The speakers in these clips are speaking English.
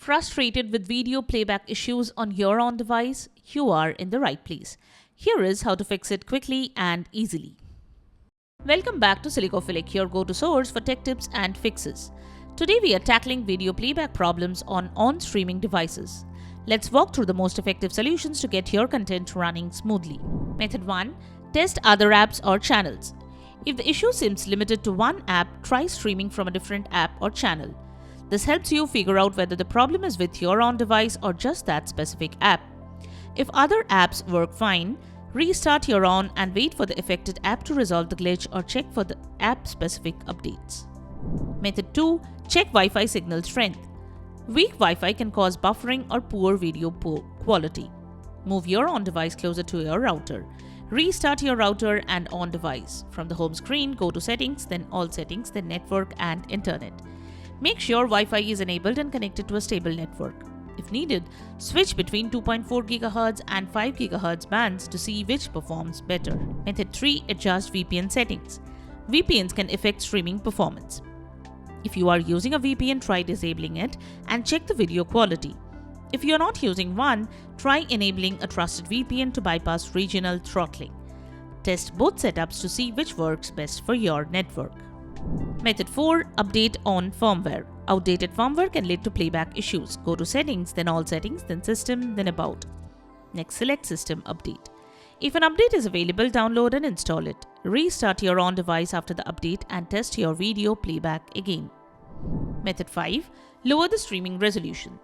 Frustrated with video playback issues on your own device? You are in the right place. Here is how to fix it quickly and easily. Welcome back to Silicophilic, your go-to source for tech tips and fixes. Today we are tackling video playback problems on on-streaming devices. Let's walk through the most effective solutions to get your content running smoothly. Method 1. Test other apps or channels. If the issue seems limited to one app, try streaming from a different app or channel. This helps you figure out whether the problem is with your own device or just that specific app. If other apps work fine, restart your own and wait for the affected app to resolve the glitch or check for the app-specific updates. Method 2. Check Wi-Fi signal strength. Weak Wi-Fi can cause buffering or poor video quality. Move your on device closer to your router. Restart your router and on device. From the home screen, go to Settings, then All Settings, then Network and Internet. Make sure Wi-Fi is enabled and connected to a stable network. If needed, switch between 2.4 GHz and 5 GHz bands to see which performs better. Method 3. Adjust VPN settings. VPNs can affect streaming performance. If you are using a VPN, try disabling it and check the video quality. If you are not using one, try enabling a trusted VPN to bypass regional throttling. Test both setups to see which works best for your network. Method 4. Update on firmware. Outdated firmware can lead to playback issues. Go to Settings, then All Settings, then System, then About. Next, select System Update. If an update is available, download and install it. Restart your own device after the update and test your video playback again. Method 5. Lower the streaming resolution.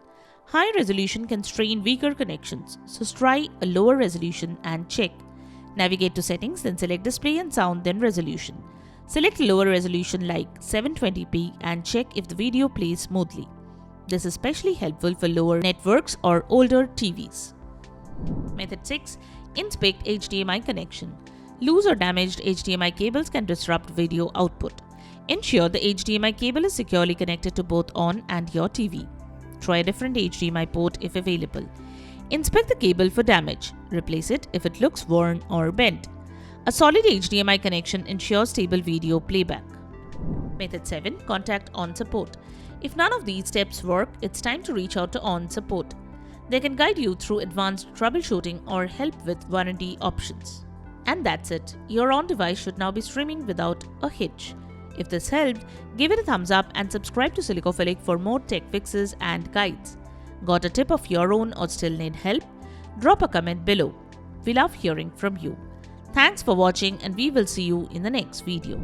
High resolution can strain weaker connections, so try a lower resolution and check. Navigate to Settings, then select Display and Sound, then Resolution. Select lower resolution like 720p and check if the video plays smoothly. This is especially helpful for lower networks or older TVs. Method 6. Inspect HDMI connection. Loose or damaged HDMI cables can disrupt video output. Ensure the HDMI cable is securely connected to both on and your TV. Try a different HDMI port if available. Inspect the cable for damage. Replace it if it looks worn or bent. A solid HDMI connection ensures stable video playback. Method 7. Contact ONN support. If none of these steps work, it's time to reach out to ONN support. They can guide you through advanced troubleshooting or help with warranty options. And that's it. Your ONN device should now be streaming without a hitch. If this helped, give it a thumbs up and subscribe to Silicophilic for more tech fixes and guides. Got a tip of your own or still need help? Drop a comment below. We love hearing from you. Thanks for watching and we will see you in the next video.